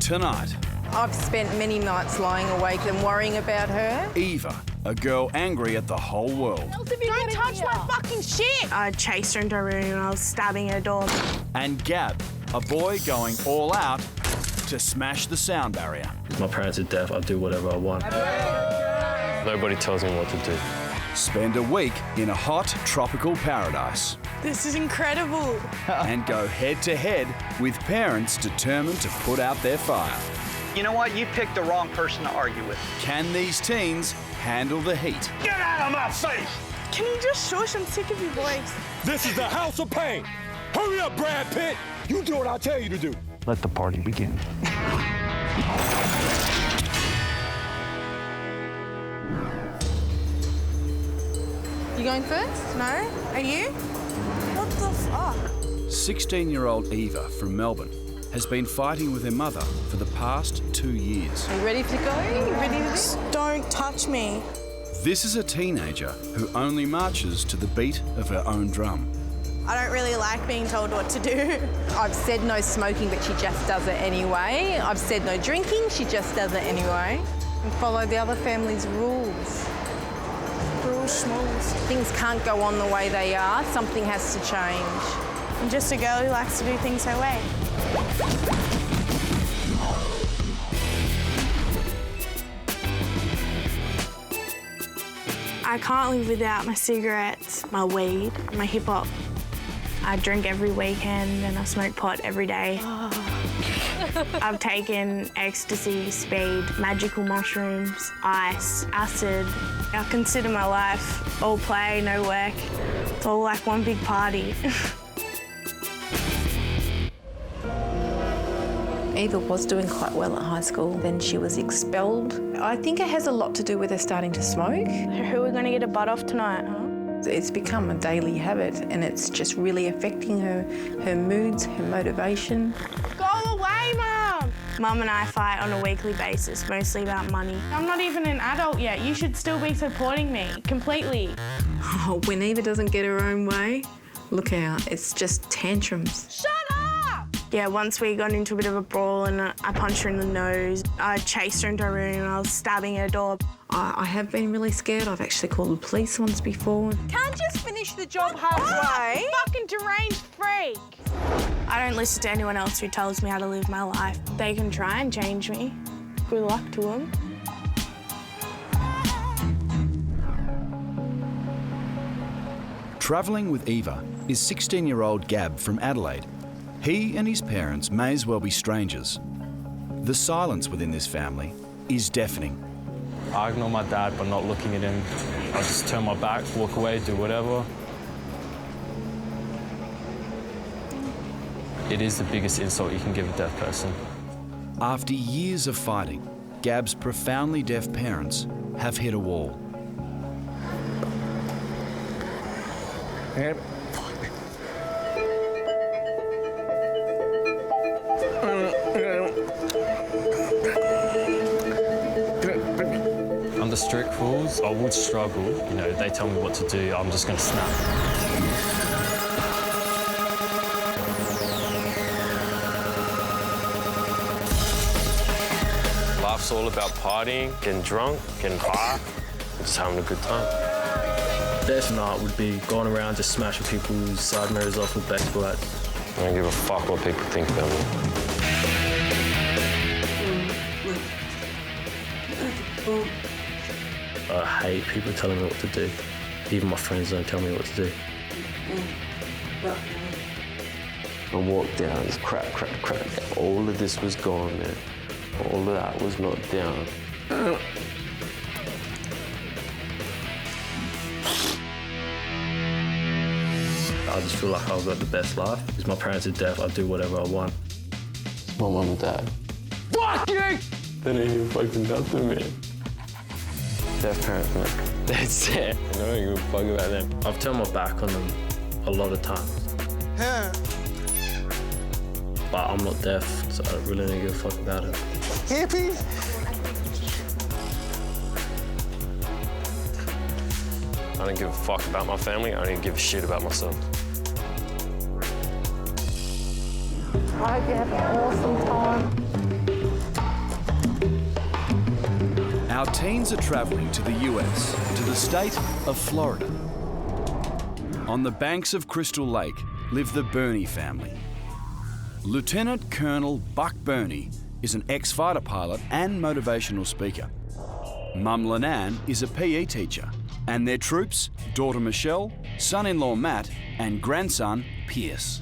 Tonight, I've spent many nights lying awake and worrying about her. Eva, a girl angry at the whole world. Don't touch my fucking shit! I chased her into a room and I was stabbing her door. And Gab, a boy going all out to smash the sound barrier. My parents are deaf, I do whatever I want. Nobody tells me what to do. Spend a week in a hot tropical paradise. This is incredible. And go head-to-head with parents determined to put out their fire. You know what? You picked the wrong person to argue with. Can these teens handle the heat? Get out of my face! Can you just shush? I'm sick of your voice. This is the house of pain. Hurry up, Brad Pitt. You do what I tell you to do. Let the party begin. You going first? No? Are you? What the fuck? 16-year-old Eva from Melbourne has been fighting with her mother for the past 2 years. Are you ready to go? Are you ready to do? Don't touch me. This is a teenager who only marches to the beat of her own drum. I don't really like being told what to do. I've said no smoking, but she just does it anyway. I've said no drinking, she just does it anyway. And follow the other family's rules. Rules, schmools. Things can't go on the way they are. Something has to change. I'm just a girl who likes to do things her way. I can't live without my cigarettes, my weed, my hip-hop. I drink every weekend and I smoke pot every day. I've taken ecstasy, speed, magical mushrooms, ice, acid. I consider my life all play, no work. It's all like one big party. Eva was doing quite well at high school. Then she was expelled. I think it has a lot to do with her starting to smoke. Who are we going to get a butt off tonight, huh? It's become a daily habit and it's just really affecting her moods, her motivation. Go away, Mum! Mum and I fight on a weekly basis, mostly about money. I'm not even an adult yet. You should still be supporting me, completely. Oh, when Eva doesn't get her own way, look out, it's just tantrums. Shut up! Yeah, once we got into a bit of a brawl and I punched her in the nose. I chased her into a room and I was stabbing her door. I have been really scared. I've actually called the police once before. Can't just finish the job halfway. Fucking deranged freak. I don't listen to anyone else who tells me how to live my life. They can try and change me. Good luck to them. Travelling with Eva is 16-year-old Gab from Adelaide. He and his parents may as well be strangers. The silence within this family is deafening. I ignore my dad by not looking at him. I just turn my back, walk away, do whatever. It is the biggest insult you can give a deaf person. After years of fighting, Gab's profoundly deaf parents have hit a wall. Under strict rules, I would struggle. You know, they tell me what to do, I'm just gonna snap. Life's all about partying, getting drunk, getting high, just having a good time. Best night would be going around just smashing people's side mirrors off with baseball bats. I don't give a fuck what people think about me. I hate people telling me what to do. Even my friends don't tell me what to do. I walked down, it's crack, crack, crack. All of this was gone, man. All of that was knocked down. I just feel like I've got the best life. Because my parents are deaf, I do whatever I want. My mum and dad. Fuck you! They don't even fucking nothing, man. Deaf parents, man. That's it. I don't give a fuck about them. I've turned my back on them a lot of times. Huh. But I'm not deaf, so I really don't give a fuck about it. Hippie? I don't give a fuck about my family, I don't give a shit about myself. I hope you have an awesome time. Our teens are travelling to the US, to the state of Florida. On the banks of Crystal Lake live the Burney family. Lieutenant Colonel Buck Burney is an ex-fighter pilot and motivational speaker. Mum Lenan is a PE teacher, and their troops, daughter Michelle, son-in-law Matt, and grandson Pierce.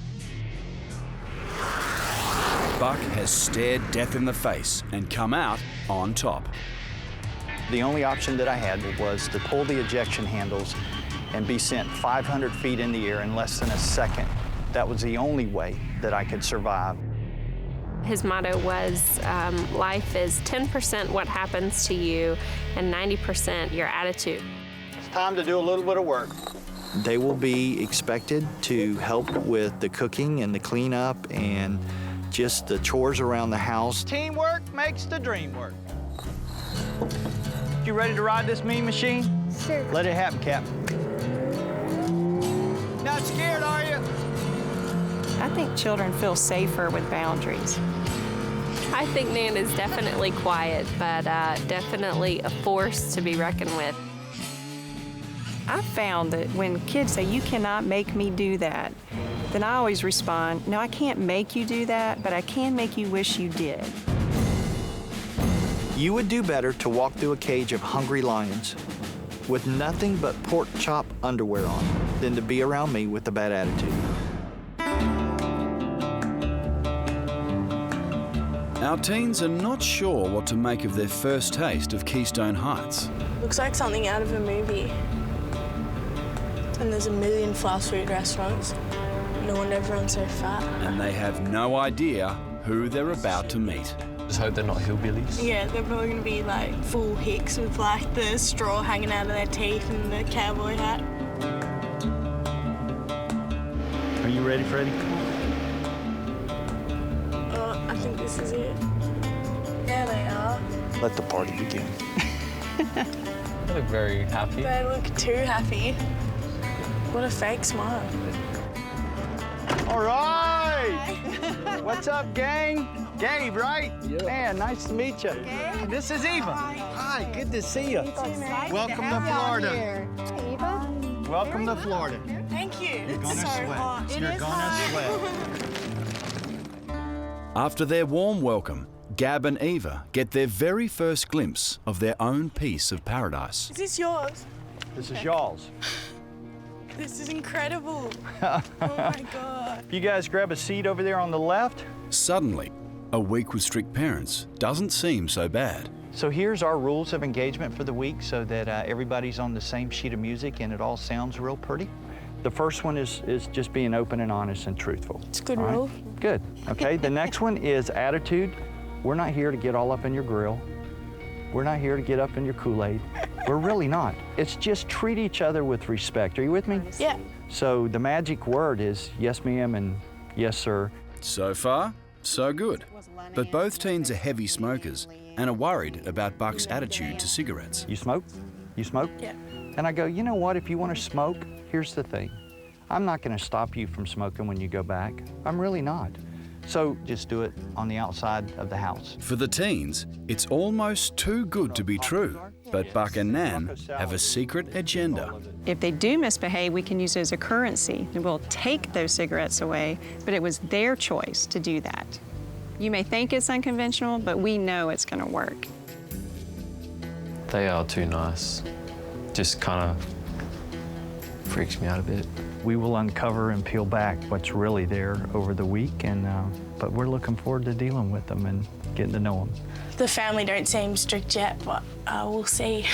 Buck has stared death in the face and come out on top. The only option that I had was to pull the ejection handles and be sent 500 feet in the air in less than a second. That was the only way that I could survive. His motto was, life is 10% what happens to you and 90% your attitude. It's time to do a little bit of work. They will be expected to help with the cooking and the cleanup and just the chores around the house. Teamwork makes the dream work. You ready to ride this mean machine? Sure. Let it happen, Cap. Not scared, are you? I think children feel safer with boundaries. I think Nan is definitely quiet, but definitely a force to be reckoned with. I've found that when kids say, "You cannot make me do that," then I always respond, "No, I can't make you do that, but I can make you wish you did." You would do better to walk through a cage of hungry lions with nothing but pork chop underwear on than to be around me with a bad attitude. Our teens are not sure what to make of their first taste of Keystone Heights. Looks like something out of a movie. And there's a million fast food restaurants. No wonder everyone's so fat. And they have no idea who they're about to meet. Just hope they're not hillbillies. Yeah, they're probably gonna be like full hicks with like the straw hanging out of their teeth and the cowboy hat. Are you ready, Freddie? I think this is it. There they are. Let the party begin. They look very happy. They look too happy. What a fake smile. All right! What's up, gang? Gabe, right? Yeah. Man, nice to meet you. Gabe? This is Eva. Hi, good to see you. Welcome to Florida. Eva? Welcome to Florida. Thank you. You're gonna so sweat. hot. You're gonna sweat. After their warm welcome, Gab and Eva get their very first glimpse of their own piece of paradise. Is this yours? This is y'all's. This is incredible. Oh my God. You guys grab a seat over there on the left. Suddenly, a week with strict parents doesn't seem so bad. So here's our rules of engagement for the week so that everybody's on the same sheet of music and it all sounds real pretty. The first one is just being open and honest and truthful. It's a good all right? rule. Good. Okay, the next one is attitude. We're not here to get all up in your grill. We're not here to get up in your Kool-Aid. We're really not. It's just treat each other with respect. Are you with me? Yeah. So the magic word is yes, ma'am, and yes, sir. So far, so good. But both teens are heavy smokers and are worried about Buck's attitude to cigarettes. You smoke? You smoke? Yeah. And I go, you know what, if you want to smoke, here's the thing. I'm not going to stop you from smoking when you go back. I'm really not. So just do it on the outside of the house. For the teens, it's almost too good to be true. But Buck and Nan have a secret agenda. If they do misbehave, we can use it as a currency. And we'll take those cigarettes away, but it was their choice to do that. You may think it's unconventional, but we know it's going to work. They are too nice. Just kind of freaks me out a bit. We will uncover and peel back what's really there over the week, and but we're looking forward to dealing with them and getting to know them. The family don't seem strict yet, but we'll see.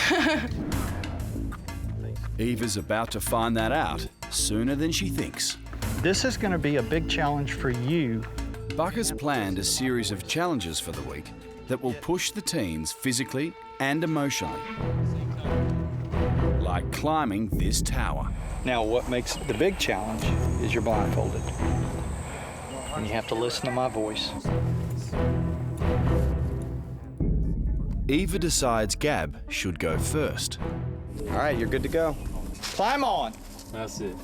Eva's about to find that out sooner than she thinks. This is going to be a big challenge for you. Buck has planned a series of challenges for the week that will push the teens physically and emotionally. Like climbing this tower. Now, what makes the big challenge is you're blindfolded. And you have to listen to my voice. Eva decides Gab should go first. All right, you're good to go. Climb on. That's it.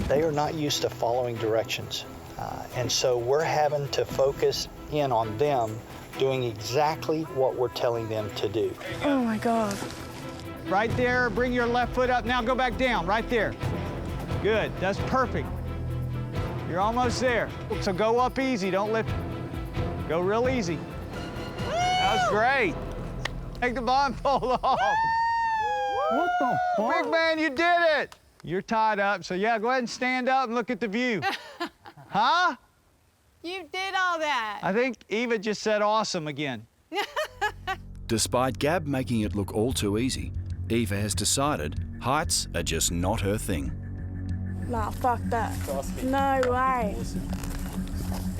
They are not used to following directions. And so we're having to focus in on them doing exactly what we're telling them to do. Oh my God. Right there, bring your left foot up. Now go back down, right there. Good, that's perfect. You're almost there. So go up easy, don't lift. Go real easy. That was great. Take the blindfold off. What the fuck? Big man, you did it. You're tied up, so yeah, go ahead and stand up and look at the view. Huh? You did all that. I think Eva just said awesome again. Despite Gab making it look all too easy, Eva has decided heights are just not her thing. Nah, fuck that. No way.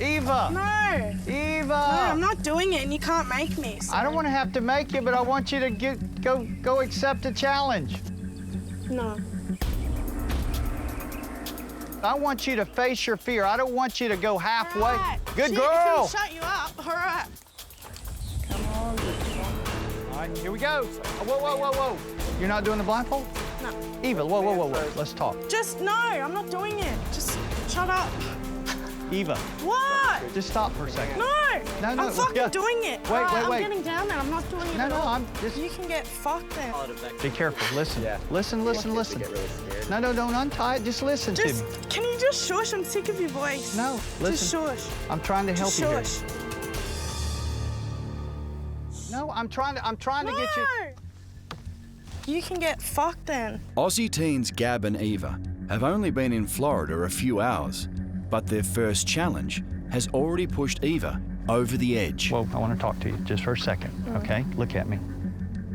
Eva! No! Eva! No, I'm not doing it, and you can't make me. So. I don't want to have to make you, but I want you to go accept the challenge. No. I want you to face your fear. I don't want you to go halfway. Right. Good Shit, girl! Shut you up. All right. Come on. All right, here we go. Whoa, whoa, whoa, whoa. You're not doing the blindfold? No. Eva, whoa, whoa, whoa, whoa. Let's talk. Just no, I'm not doing it. Just shut up. Eva. What? Just stop for a second. No. No, I'm fucking doing it. Wait, I'm wait. getting down there. I'm not doing it. No, at no, all. I'm just... You can get fucked then. Be careful. Listen. Yeah. Listen. No, don't untie it. Just listen to me. Can you just shush? I'm sick of your voice. No, listen. Just shush. I'm trying to help Just you here. shush. No, I'm trying to get you... You can get fucked then. Aussie teens Gab and Eva have only been in Florida a few hours, but their first challenge has already pushed Eva over the edge. Whoa, I want to talk to you just for a second, okay? Look at me.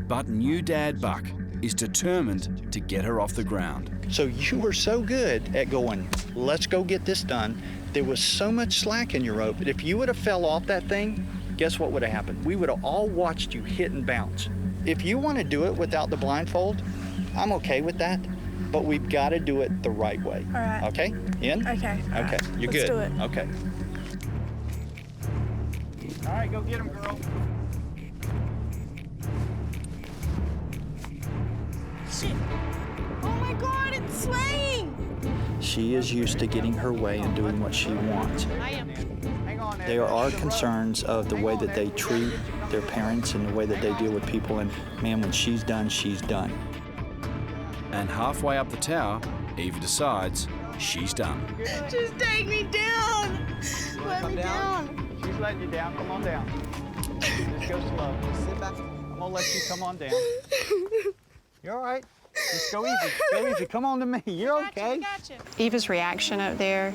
But new dad Buck is determined to get her off the ground. So you were so good at going, let's go get this done. There was so much slack in your rope that if you would have fell off that thing, guess what would have happened? We would have all watched you hit and bounce. If you want to do it without the blindfold, I'm okay with that, but we've got to do it the right way. All right. Okay? In? Okay. All Okay, right. you're Let's good. do it. Okay. All right, go get him, girl. Shit. Oh my God, it's swaying. She is used to getting her way and doing what she wants. There are concerns of the way that they treat their parents and the way that they deal with people, and man, when she's done, she's done. And halfway up the tower, Eva decides she's done. Just take me down. Let me down. She's letting you down. Come on down. Just go slow. Sit back. I'm gonna let you come on down. You're all right. Just go easy. Go easy. Come on to me. You're okay. Gotcha. Eva's reaction up there,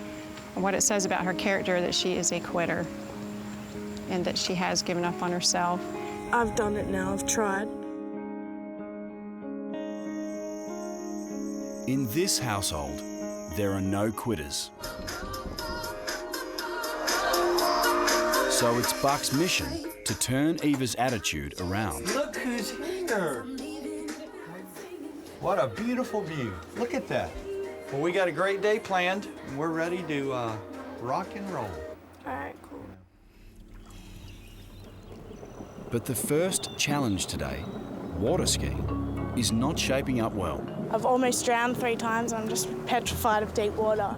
what it says about her character, that she is a quitter and that she has given up on herself. I've done it now. I've tried. In this household, there are no quitters. So it's Buck's mission to turn Eva's attitude around. Look who's here. What a beautiful view. Look at that. Well, we got a great day planned, and we're ready to rock and roll. All right, cool. But the first challenge today, water skiing, is not shaping up well. I've almost drowned 3 times. I'm just petrified of deep water.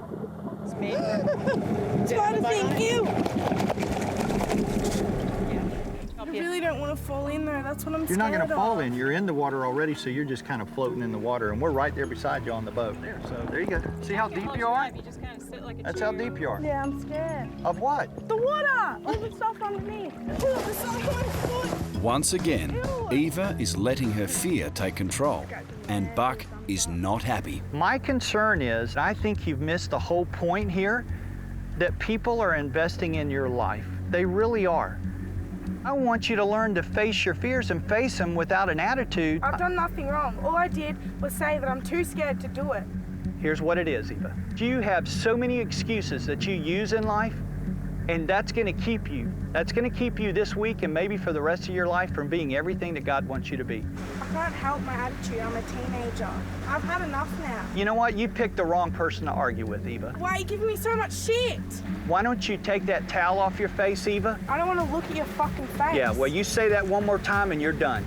It's me. Thank you. I really don't want to fall in there. That's what I'm You're scared not going to of. fall in. You're in the water already, so you're just kind of floating in the water, and we're right there beside you on the boat. There, so there you go. See how deep you are? That's how deep you are. Yeah, I'm scared. Of what? The water! All the stuff underneath. Once again, Eva is letting her fear take control, and Buck is not happy. My concern is, I think you've missed the whole point here, that people are investing in your life. They really are. I want you to learn to face your fears and face them without an attitude. I've done nothing wrong. All I did was say that I'm too scared to do it. Here's what it is, Eva. You have so many excuses that you use in life, and that's going to keep you. That's going to keep you this week and maybe for the rest of your life from being everything that God wants you to be. I can't help my attitude. I'm a teenager. I've had enough now. You know what? You picked the wrong person to argue with, Eva. Why are you giving me so much shit? Why don't you take that towel off your face, Eva? I don't want to look at your fucking face. Yeah, well, you say that one more time and you're done.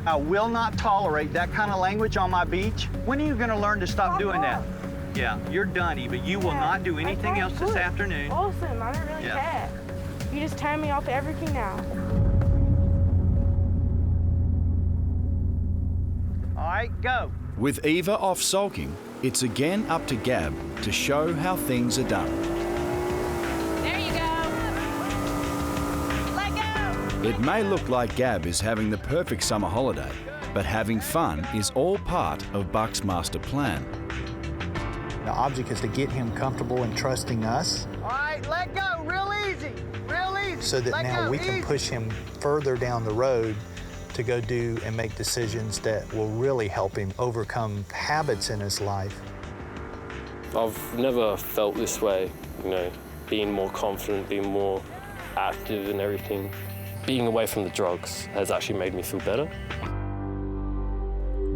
I will not tolerate that kind of language on my beach. When are you going to learn to stop doing that? Yeah, you're done, Eva. You will not do anything else this afternoon. Awesome. I don't really care. You just turn me off everything now. right, go. With Eva off sulking, it's again up to Gab to show how things are done. There you go. Let go. It may look like Gab is having the perfect summer holiday, but having fun is all part of Buck's master plan. The object is to get him comfortable and trusting us. All right, let go, real easy, so that let now go, we can easy. push him further down the road to go do and make decisions that will really help him overcome habits in his life. I've never felt this way, you know, being more confident, being more active and everything. Being away from the drugs has actually made me feel better.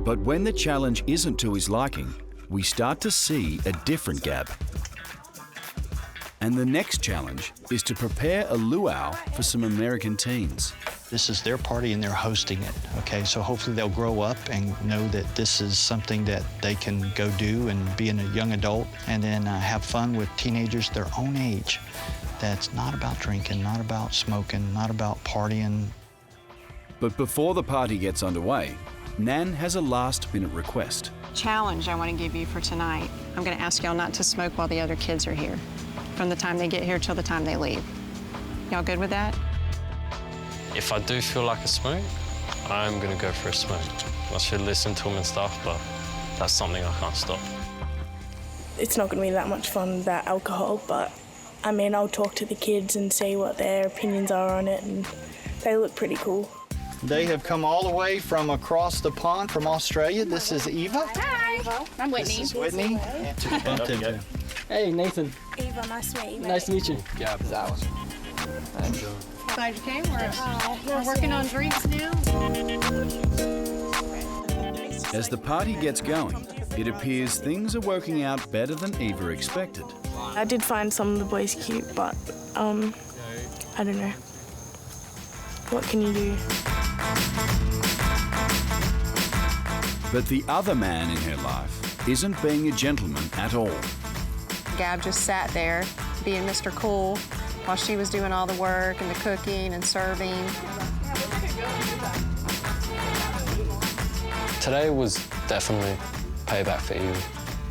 But when the challenge isn't to his liking, we start to see a different Gab. And the next challenge is to prepare a luau for some American teens. This is their party and they're hosting it, okay? So hopefully they'll grow up and know that this is something that they can go do and be a young adult and then have fun with teenagers their own age. That's not about drinking, not about smoking, not about partying. But before the party gets underway, Nan has a last-minute request. Challenge I want to give you for tonight. I'm going to ask y'all not to smoke while the other kids are here, from the time they get here till the time they leave. Y'all good with that? If I do feel like a smoke, I'm gonna go for a smoke. I should listen to them and stuff, but that's something I can't stop. It's not going to be that much fun without alcohol, but I mean, I'll talk to the kids and see what their opinions are on it, and they look pretty cool. They have come all the way from across the pond from Australia. This is Eva. Hi. I'm Whitney. This is Whitney. Hey, Nathan. Eva, nice to meet you. Nice to meet you. Yeah, that was. Glad you came. We're working on drinks now. As the party gets going, it appears things are working out better than Eva expected. I did find some of the boys cute, but I don't know. What can you do? But the other man in her life isn't being a gentleman at all. Gab just sat there being Mr. Cool while she was doing all the work and the cooking and serving. Today was definitely payback for Eva,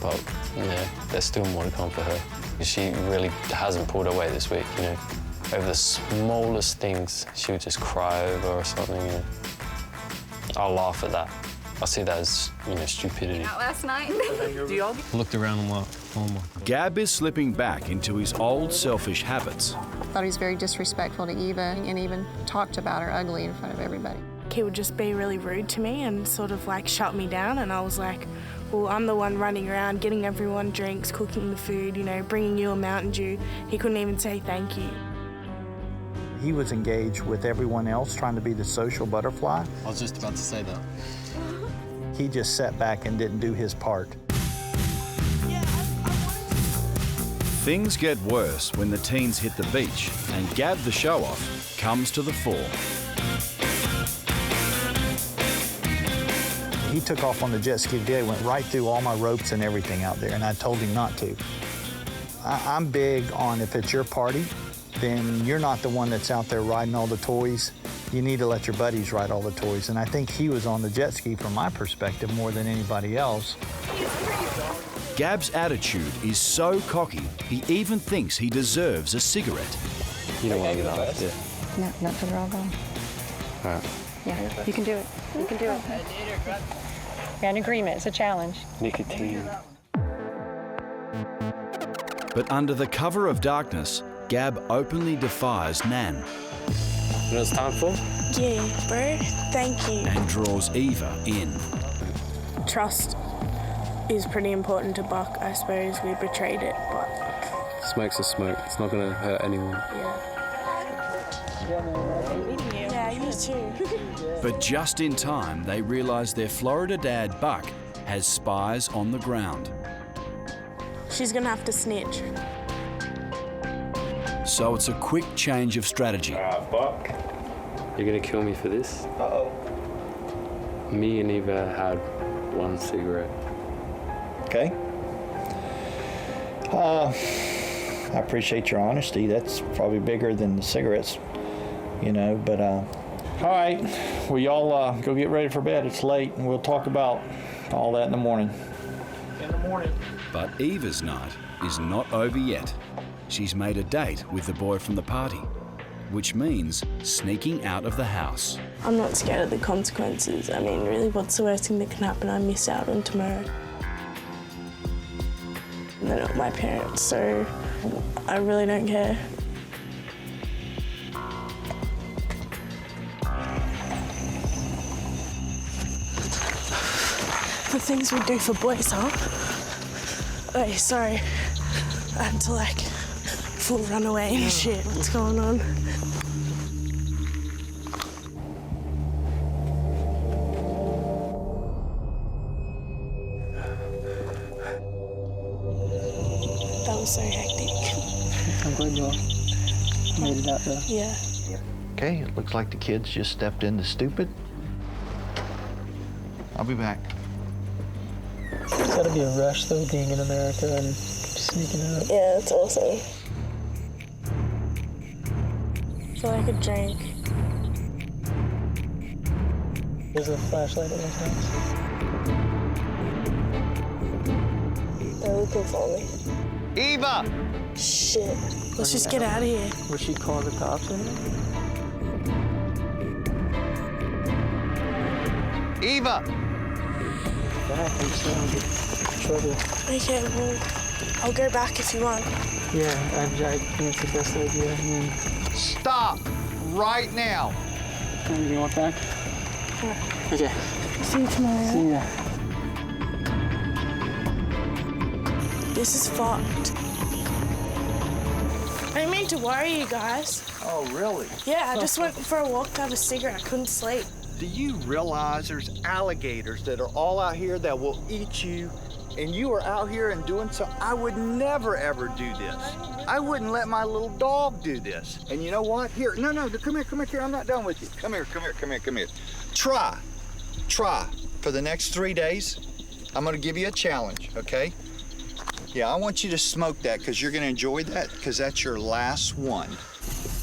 but yeah, there's still more to come for her. She really hasn't pulled her weight this week, you know. Over the smallest things, she would just cry over or something, you know. I'll laugh at that. I see that as, you know, stupidity. Out last night. Looked around and laughed. Oh my. Gab is slipping back into his old selfish habits. Thought he was very disrespectful to Eva and even talked about her ugly in front of everybody. He would just be really rude to me and sort of like shut me down, and I was like, well, I'm the one running around getting everyone drinks, cooking the food, you know, bringing you a Mountain Dew. He couldn't even say thank you. He was engaged with everyone else, trying to be the social butterfly. I was just about to say that. He just sat back and didn't do his part. Things get worse when the teens hit the beach and Gab the show-off comes to the fore. He took off on the jet ski today, went right through all my ropes and everything out there, and I told him not to. I'm big on if it's your party, then you're not the one that's out there riding all the toys. You need to let your buddies ride all the toys. And I think he was on the jet ski from my perspective more than anybody else. Gab's attitude is so cocky, he even thinks he deserves a cigarette. You don't want to get out, yeah. No, not till they're all gone. All right. Yeah, you can do it. You can do it. We're in agreement. It's a challenge. Nicotine. But under the cover of darkness, Gab openly defies Nan You know what it's time for? Yeah, bro, thank you. and draws Eva in. Trust is pretty important to Buck. I suppose we betrayed it, but Smoke's a smoke. It's not going to hurt anyone. yeah, you too. But just in time, they realise their Florida dad, Buck, has spies on the ground. She's gonna have to snitch. So it's a quick change of strategy. Buck. You're going to kill me for this? Uh-oh. Me and Eva had one cigarette. Okay. I appreciate your honesty. That's probably bigger than the cigarettes, you know, but All right, well, y'all go get ready for bed. It's late, and we'll talk about all that in the morning. But Eva's night is not over yet. She's made a date with the boy from the party, which means sneaking out of the house. I'm not scared of the consequences. I mean, really, what's the worst thing that can happen? I miss out on tomorrow. And they're not my parents, so I really don't care. The things we do for boys, huh? Oh, sorry. I had to, like, full run away and shit. What's going on? That was so hectic. I'm glad you made it out there. Yeah. Okay, it looks like the kids just stepped into stupid. I'll be back. It's gotta be a rush, though, being in America and sneaking out. Yeah, it's awesome. I feel like a drink. There's a flashlight at my house. They're looking for me. Eva! Shit. Let's just get out of here. Will she call the cops in there? Eva! Back, I'm just gonna get in trouble. Okay, well, I'll go back if you want. Yeah, I think it's the best idea. I mean, Stop right now. you want back? Yeah. Okay. See you tomorrow. See ya. This is fucked. I didn't mean to worry you guys. Oh, really? Yeah, I just went for a walk to have a cigarette. I couldn't sleep. Do you realize there's alligators that are all out here that will eat you, and you are out here and doing so? I would never, ever do this. I wouldn't let my little dog do this. And you know what? Here, no, come here, I'm not done with you. Come here. Try for the next 3 days. I'm gonna give you a challenge, okay? Yeah, I want you to smoke that because you're gonna enjoy that because that's your last one.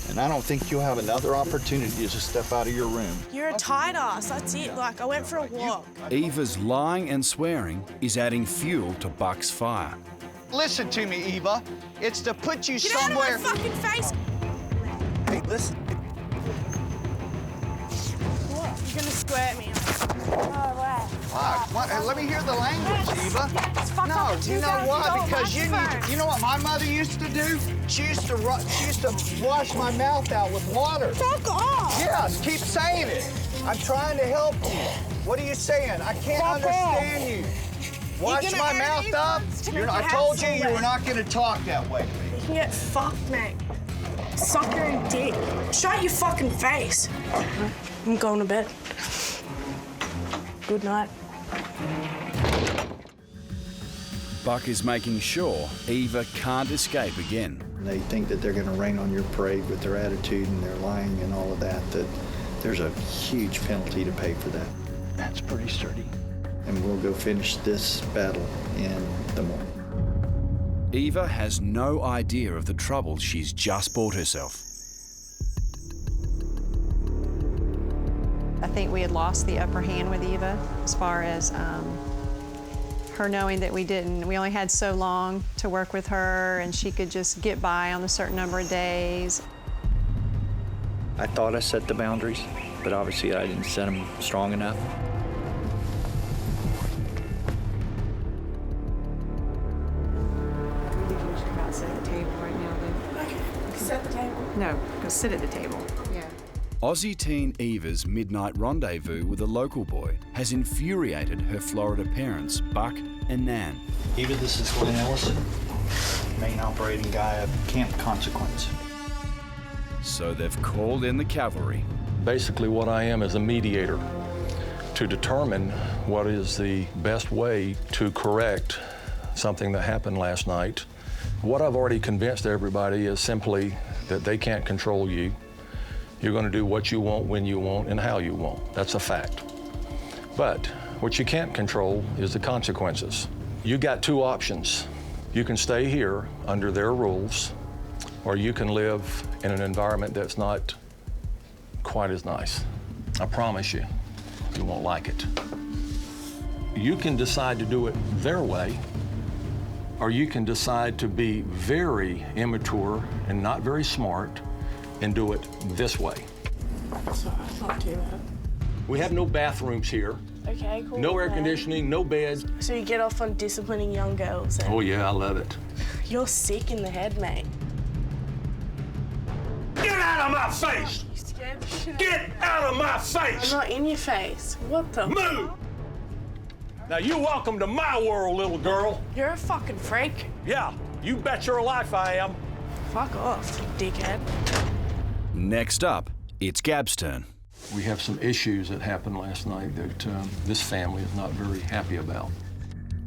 And I don't think you'll have another opportunity to step out of your room. You're a tight ass, that's it. Like, I went for a walk. Eva's lying and swearing is adding fuel to Buck's fire. Listen to me, Eva. It's to put you Get somewhere. out of my fucking face! Hey, listen. What? You're gonna swear at me. Fuck, what? Let me hear the language, Eva. It's fuck No, up you know why? Because you first. you know what my mother used to do? She used to wash my mouth out with water. Fuck off! Yes, keep saying it. I'm trying to help you. What are you saying? I can't Fuck understand off. you. Wash gonna my earn mouth these up. ones to You're make not, I your told house you you so were wet. not going to talk that way. You can get fucked, mate. Suck your own dick. Shut your fucking face. I'm going to bed. Good night. Buck is making sure Eva can't escape again. They think that they're going to rain on your parade with their attitude and their lying and all of that, that there's a huge penalty to pay for that. That's pretty sturdy. And we'll go finish this battle in the morning. Eva has no idea of the trouble she's just bought herself. I think we had lost the upper hand with Eva as far as her knowing that we only had so long to work with her and she could just get by on a certain number of days. I thought I set the boundaries, but obviously I didn't set them strong enough. We should about sit at the table right now, then. Okay, set the table. No, go sit at the table. Yeah. Aussie teen Eva's midnight rendezvous with a local boy has infuriated her Florida parents, Buck and Nan. Eva, this is Glenn Ellison, main operating guy of Camp Consequence. So they've called in the cavalry. Basically what I am is a mediator to determine what is the best way to correct something that happened last night. What I've already convinced everybody is simply that they can't control you. You're going to do what you want, when you want, and how you want. That's a fact. But what you can't control is the consequences. You got two options. You can stay here under their rules, or you can live in an environment that's not quite as nice. I promise you, you won't like it. You can decide to do it their way, or you can decide to be very immature and not very smart and do it this way. So I'll not do that. We have no bathrooms here. Okay, cool. No air conditioning, no beds. So you get off on disciplining young girls then? Oh yeah, I love it. You're sick in the head, mate. Get out of my face! You scared the shit Get out of my face! I'm not in your face. What the? Move! Now you're welcome to my world, little girl. You're a fucking freak. Yeah, you bet your life I am. Fuck off, you dickhead. Next up, it's Gab's turn. We have some issues that happened last night that this family is not very happy about.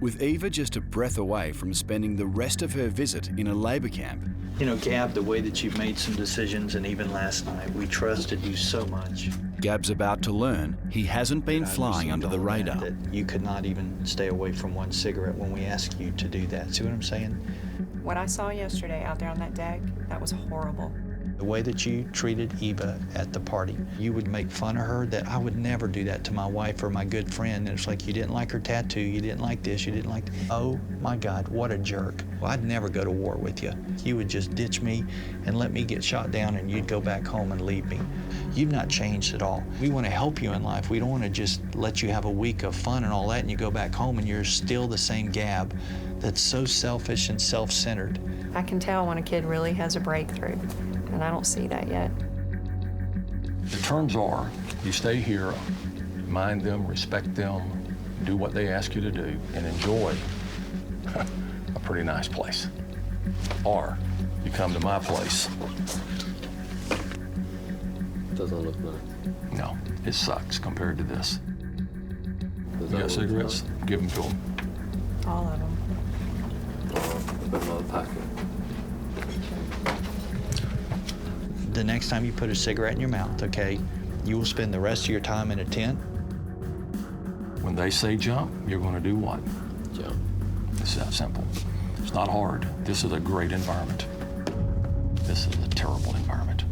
With Eva just a breath away from spending the rest of her visit in a labour camp. You know, Gab, the way that you've made some decisions, and even last night, we trusted you so much. Gab's about to learn he hasn't been flying under the radar. That you could not even stay away from one cigarette when we asked you to do that. See what I'm saying? What I saw yesterday out there on that deck, that was horrible. The way that you treated Eva at the party, you would make fun of her. That I would never do that to my wife or my good friend. And it's like, you didn't like her tattoo, you didn't like this, you didn't like that. Oh my God, what a jerk. Well, I'd never go to war with you. You would just ditch me and let me get shot down, and you'd go back home and leave me. You've not changed at all. We want to help you in life. We don't want to just let you have a week of fun and all that, and you go back home and you're still the same Gab that's so selfish and self-centered. I can tell when a kid really has a breakthrough, and I don't see that yet. The terms are, you stay here, mind them, respect them, do what they ask you to do, and enjoy a pretty nice place. Or you come to my place. Doesn't look nice. No, it sucks compared to this. You got cigarettes? Give them to them. All of them. Put them on the packet. The next time you put a cigarette in your mouth, okay, you will spend the rest of your time in a tent. When they say jump, you're going to do what? Jump. It's that simple. It's not hard. This is a great environment. This is a terrible environment.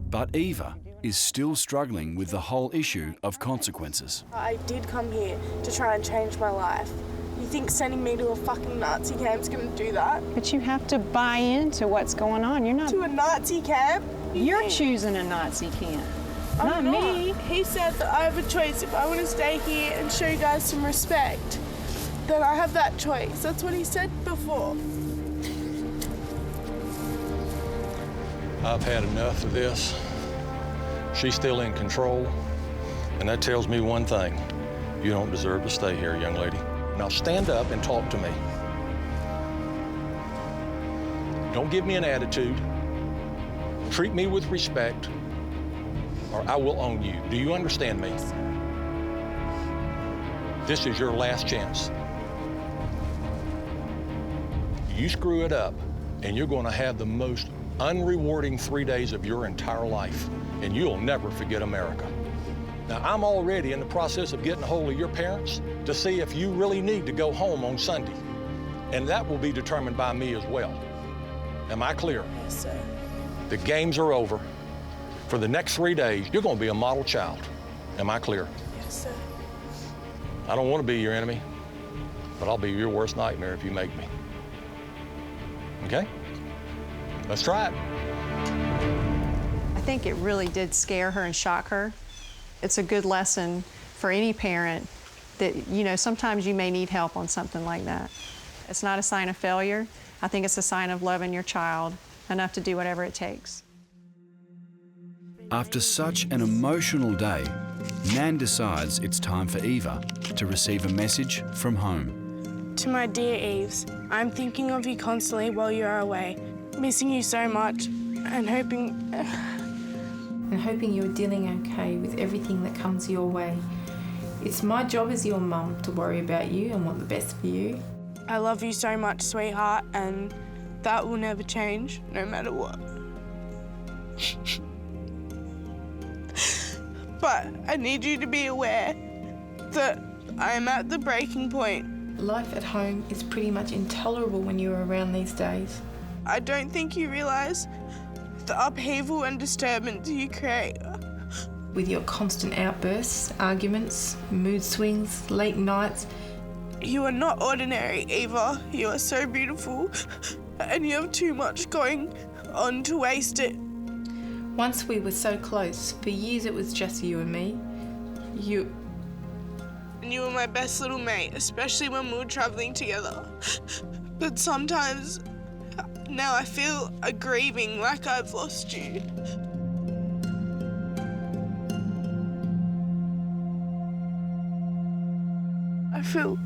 But Eva is still struggling with the whole issue of consequences. I did come here to try and change my life. You think sending me to a fucking Nazi camp's gonna do that? But you have to buy into what's going on. You're not... To a Nazi camp? You're choosing a Nazi camp, I'm not me. He said that I have a choice. If I want to stay here and show you guys some respect, then I have that choice. That's what he said before. I've had enough of this. She's still in control, and that tells me one thing. You don't deserve to stay here, young lady. Now stand up and talk to me. Don't give me an attitude. Treat me with respect, or I will own you. Do you understand me? This is your last chance. You screw it up, and you're going to have the most unrewarding 3 days of your entire life, and you'll never forget America. Now, I'm already in the process of getting a hold of your parents to see if you really need to go home on Sunday, and that will be determined by me as well. Am I clear? Yes, sir. The games are over. For the next 3 days, you're going to be a model child. Am I clear? Yes, sir. I don't want to be your enemy, but I'll be your worst nightmare if you make me. Okay? Let's try it. I think it really did scare her and shock her. It's a good lesson for any parent that, you know, sometimes you may need help on something like that. It's not a sign of failure. I think it's a sign of loving your child enough to do whatever it takes. After such an emotional day, Nan decides it's time for Eva to receive a message from home. To my dear Eves, I'm thinking of you constantly while you are away, missing you so much and hoping you're dealing okay with everything that comes your way. It's my job as your mum to worry about you and want the best for you. I love you so much, sweetheart, and that will never change, no matter what. But I need you to be aware that I am at the breaking point. Life at home is pretty much intolerable when you're around these days. I don't think you realise the upheaval and disturbance you create With your constant outbursts, arguments, mood swings, late nights. You are not ordinary, Eva. You are so beautiful, and you have too much going on to waste it. Once we were so close. For years it was just you and me. And you were my best little mate, especially when we were traveling together. But sometimes, now I feel a grieving like I've lost you. I feel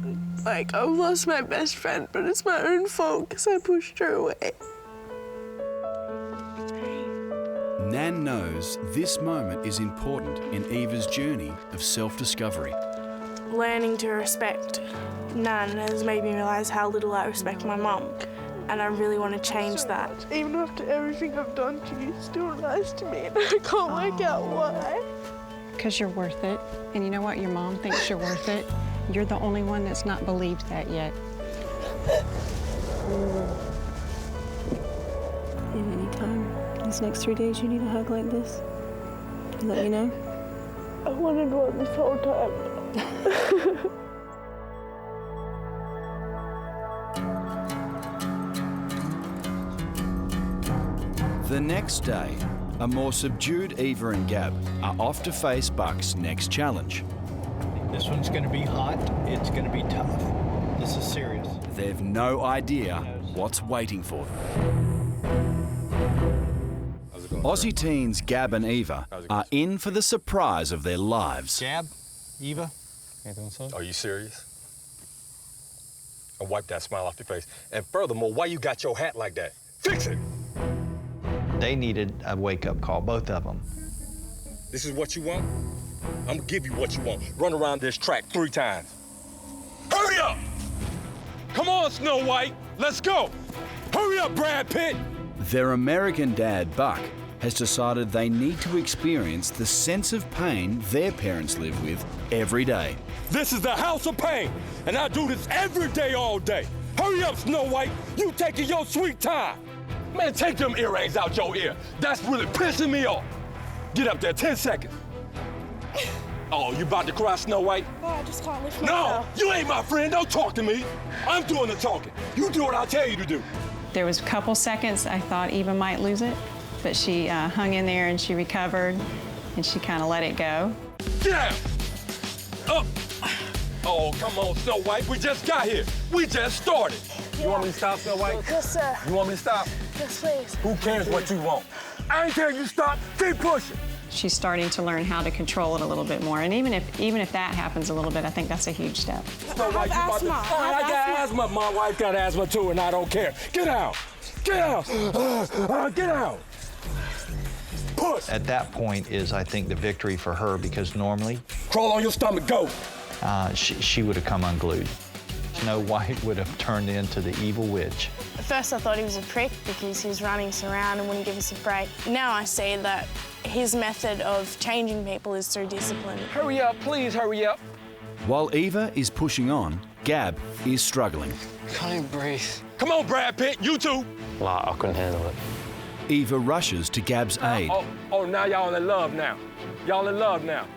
like I've lost my best friend, but it's my own fault because I pushed her away. Nan knows this moment is important in Eva's journey of self-discovery. Learning to respect Nan has made me realise how little I respect my mum, and I really want to change that. Even after everything I've done to you, you're still nice to me, and I can't work out why. Because you're worth it. And you know what? Your mom thinks you're worth it. You're the only one that's not believed that yet. If anytime these next 3 days you need a hug like this, you let me know. I wanted one this whole time. The next day, a more subdued Eva and Gab are off to face Buck's next challenge. This one's going to be hot. It's going to be tough. This is serious. They've no idea what's waiting for them. Aussie teens Gab and Eva are in for the surprise of their lives. Gab, Eva. Are you serious? And wipe that smile off your face. And furthermore, why you got your hat like that? Fix it! They needed a wake-up call, both of them. This is what you want? I'm gonna give you what you want. Run around this track 3 times. Hurry up! Come on, Snow White, let's go! Hurry up, Brad Pitt! Their American dad, Buck, has decided they need to experience the sense of pain their parents live with every day. This is the house of pain, and I do this every day, all day. Hurry up, Snow White, you taking your sweet time. Man, take them earrings out your ear. That's really pissing me off. Get up there, 10 seconds. Oh, you about to cry, Snow White? Oh, I just can't lift my No, you ain't my friend, don't talk to me. I'm doing the talking. You do what I tell you to do. There was a couple seconds I thought Eva might lose it, but she hung in there and she recovered and she kind of let it go. Get out! Up! Oh, come on, Snow White, we just got here. We just started. Yeah. You want me to stop, Snow White? Yes, sir. You want me to stop? Yes, please. Who cares what you want? I ain't telling you to stop, keep pushing. She's starting to learn how to control it a little bit more. And even if that happens a little bit, I think that's a huge step. Snow White, you about to... I got asthma. My wife got asthma too, and I don't care. Get out! Get out! Get out! Push! At that point is, I think, the victory for her, because normally... Crawl on your stomach, go! She would have come unglued. Snow White would have turned into the evil witch. At first I thought he was a prick because he was running us around and wouldn't give us a break. Now I see that his method of changing people is through discipline. Hurry up, please hurry up. While Eva is pushing on, Gab is struggling. Can't even breathe. Come on, Brad Pitt, you too. Nah, I couldn't handle it. Eva rushes to Gab's aid. Oh, now y'all in love now. Y'all in love now.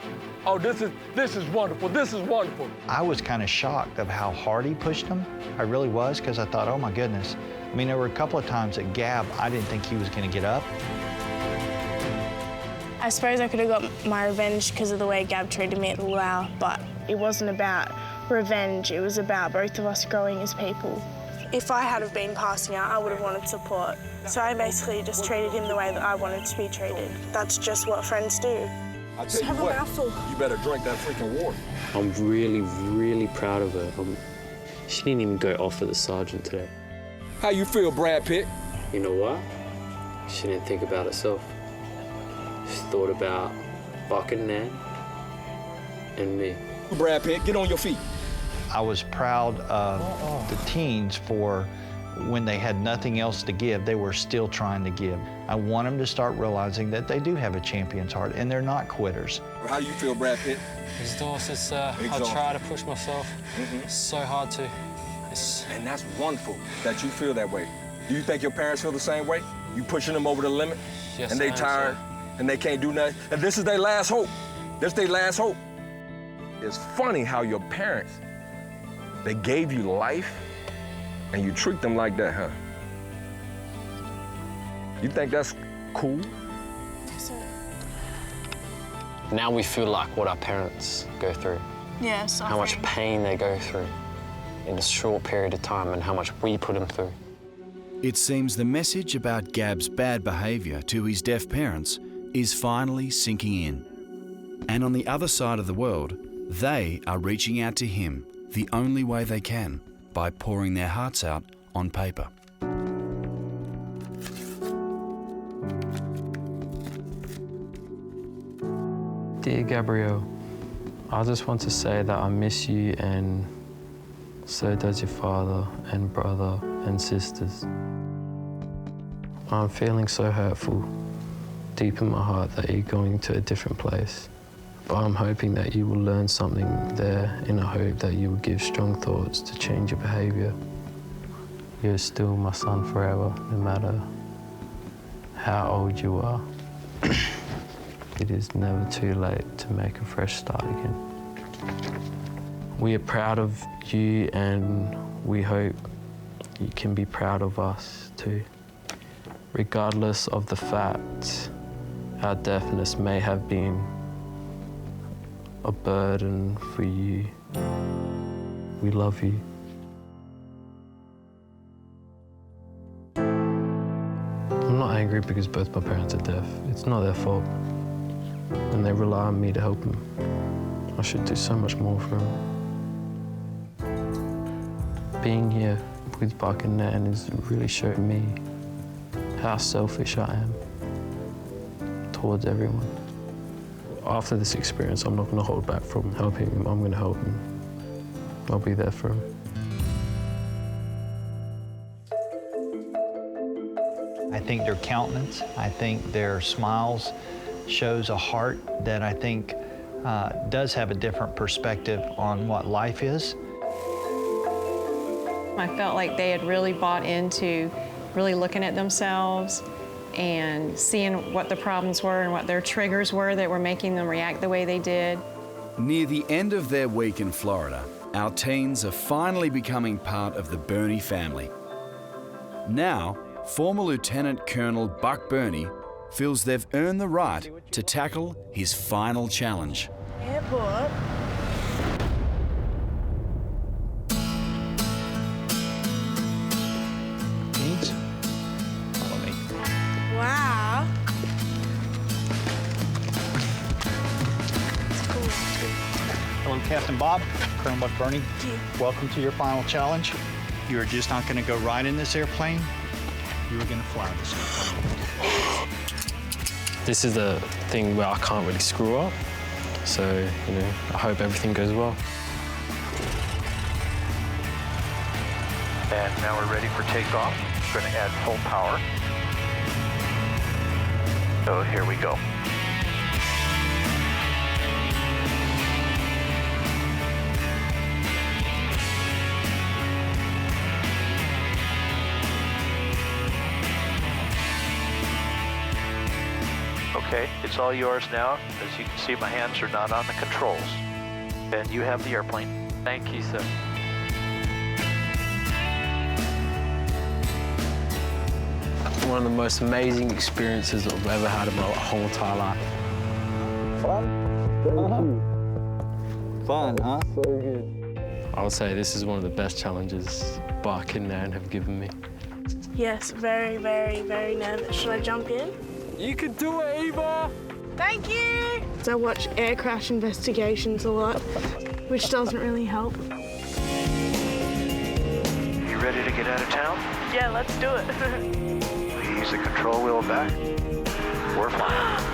Oh, this is wonderful. This is wonderful. I was kind of shocked of how hard he pushed him. I really was, because I thought, oh my goodness. I mean, there were a couple of times that Gab, I didn't think he was going to get up. I suppose I could have got my revenge because of the way Gab treated me at the luau, but it wasn't about revenge. It was about both of us growing as people. If I had have been passing out, I would have wanted support. So I basically just treated him the way that I wanted to be treated. That's just what friends do. I tell you what, you better drink that freaking water. I'm really, really proud of her. She didn't even go off at the sergeant today. How you feel, Brad Pitt? You know what? She didn't think about herself. She thought about Buck and Nan and me. Brad Pitt, get on your feet. I was proud of the teens for when they had nothing else to give, they were still trying to give. I want them to start realizing that they do have a champion's heart and they're not quitters. How do you feel, Brad Pitt? Exhausted, sir. I try to push myself. It's so hard to. And that's wonderful that you feel that way. Do you think your parents feel the same way? You pushing them over the limit? Yes, and they tired? and they can't do nothing, and this is their last hope. This is their last hope. It's funny how your parents, they gave you life, and you treat them like that, huh? You think that's cool? Yes, sir. Now we feel like what our parents go through. Yes, how much pain they go through in a short period of time and how much we put them through. It seems the message about Gab's bad behaviour to his deaf parents is finally sinking in. And on the other side of the world, they are reaching out to him the only way they can, by pouring their hearts out on paper. Dear Gabriel, I just want to say that I miss you, and so does your father and brother and sisters. I'm feeling so hurtful deep in my heart that you're going to a different place. But I'm hoping that you will learn something there, in a hope that you will give strong thoughts to change your behaviour. You're still my son forever, no matter how old you are. It is never too late to make a fresh start again. We are proud of you, and we hope you can be proud of us too. Regardless of the fact our deafness may have been a burden for you, we love you. I'm not angry because both my parents are deaf. It's not their fault. And they rely on me to help them. I should do so much more for them. Being here with Buck and Nan has really showed me how selfish I am towards everyone. After this experience, I'm not going to hold back from helping him. I'm going to help him. I'll be there for him. I think their countenance, I think their smiles shows a heart that I think does have a different perspective on what life is. I felt like they had really bought into really looking at themselves and seeing what the problems were and what their triggers were that were making them react the way they did. Near the end of their week in Florida, our teens are finally becoming part of the Burney family. Now, former Lieutenant Colonel Buck Burney feels they've earned the right to tackle his final challenge. Airport. Needs? Follow me. Wow. Hello, Captain Bob. Colonel Buck Burney. Welcome to your final challenge. You are just not going to go ride in this airplane. You are going to fly this airplane. This is the thing where I can't really screw up. So, I hope everything goes well. And now we're ready for takeoff. We're going to add full power. So here we go. Okay, it's all yours now. As you can see, my hands are not on the controls. And you have the airplane. Thank you, sir. One of the most amazing experiences I've ever had in my whole entire life. Fun, huh? So good. I would say this is one of the best challenges Buck and Nan have given me. Yes, very, very, very nervous. Should I jump in? You can do it, Eva! Thank you! So I watch air crash investigations a lot, which doesn't really help. You ready to get out of town? Yeah, let's do it. Ease the control wheel back. We're flying.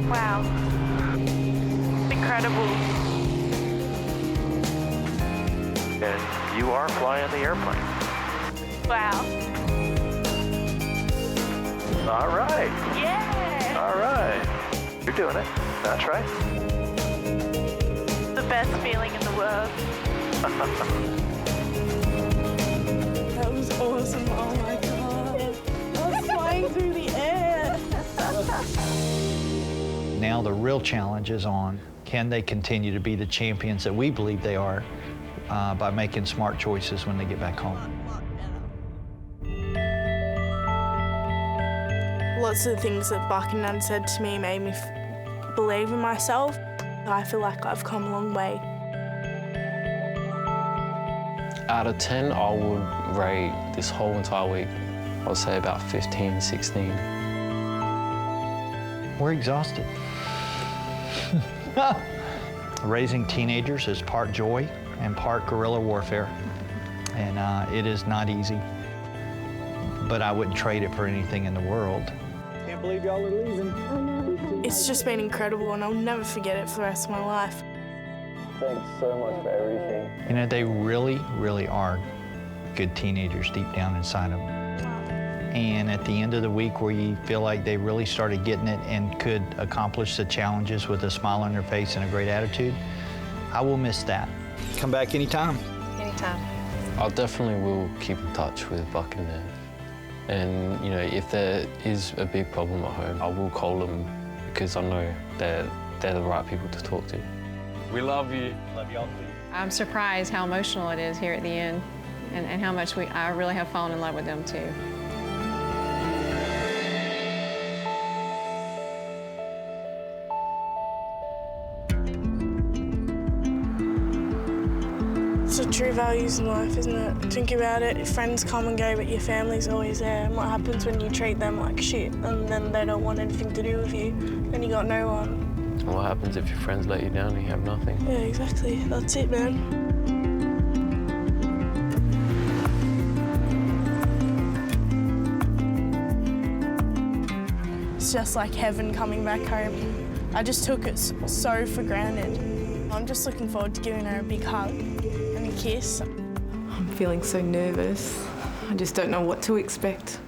Wow. Incredible. And you are flying the airplane. Wow. All right. Yeah! All right. You're doing it. That's right. The best feeling in the world. That was awesome. Oh my God. now the real challenge is on, can they continue to be the champions that we believe they are by making smart choices when they get back home? Lots of the things that Buck and Nan said to me made me believe in myself. I feel like I've come a long way. Out of 10, I would rate this whole entire week, I would say about 15, 16. We're exhausted. Raising teenagers is part joy and part guerrilla warfare, and it is not easy, but I wouldn't trade it for anything in the world. Can't believe y'all are leaving. It's just been incredible, and I'll never forget it for the rest of my life. Thanks so much for everything. You know, they really, really are good teenagers deep down inside them. And at the end of the week where you feel like they really started getting it and could accomplish the challenges with a smile on their face and a great attitude, I will miss that. Come back anytime. Anytime. I definitely will keep in touch with Buck and Nev. And, you know, if there is a big problem at home, I will call them because I know they're the right people to talk to. We love you. Love y'all. I'm surprised how emotional it is here at the end and how much I really have fallen in love with them too. It's the true values in life, isn't it? Think about it, friends come and go, but your family's always there. And what happens when you treat them like shit and then they don't want anything to do with you? Then you got no one. And what happens if your friends let you down and you have nothing? Yeah, exactly. That's it, man. It's just like heaven coming back home. I just took it so for granted. I'm just looking forward to giving her a big hug and a kiss. I'm feeling so nervous. I just don't know what to expect.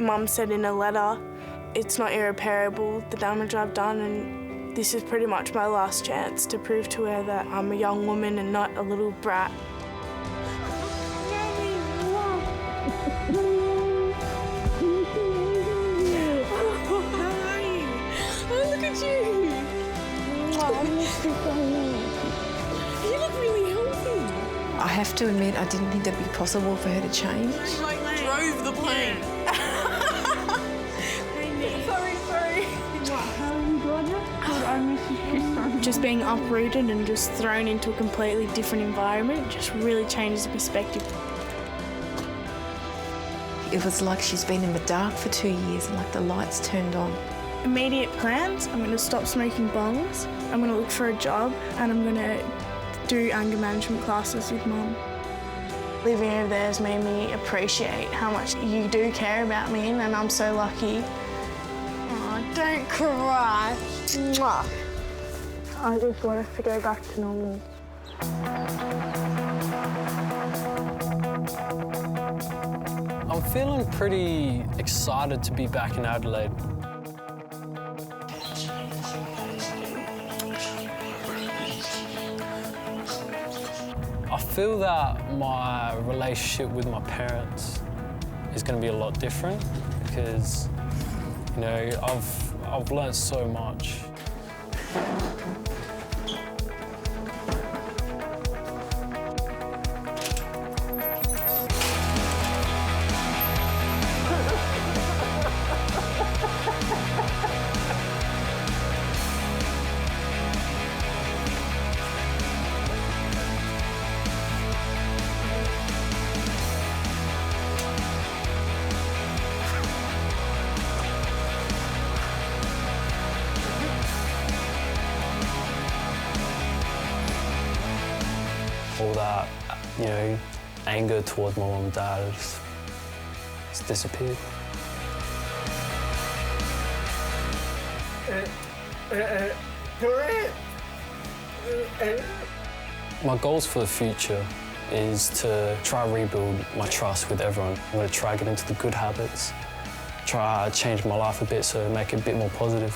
Mum said in a letter, it's not irreparable, the damage I've done, and this is pretty much my last chance to prove to her that I'm a young woman and not a little brat. You look really healthy. I have to admit, I didn't think that'd be possible for her to change. She drove the plane. Just being uprooted and just thrown into a completely different environment just really changes the perspective. It was like she's been in the dark for 2 years and like the lights turned on. Immediate plans, I'm going to stop smoking bongs, I'm going to look for a job, and I'm going to do anger management classes with Mum. Living over there has made me appreciate how much you do care about me, and I'm so lucky. Oh, don't cry. Mwah. I just want us to go back to normal. I'm feeling pretty excited to be back in Adelaide. I feel that my relationship with my parents is going to be a lot different because, you know, I've learnt so much. All that, you know, anger towards my mum and dad has disappeared. My goals for the future is to try and rebuild my trust with everyone. I'm going to try and get into the good habits, try to change my life a bit so make it a bit more positive.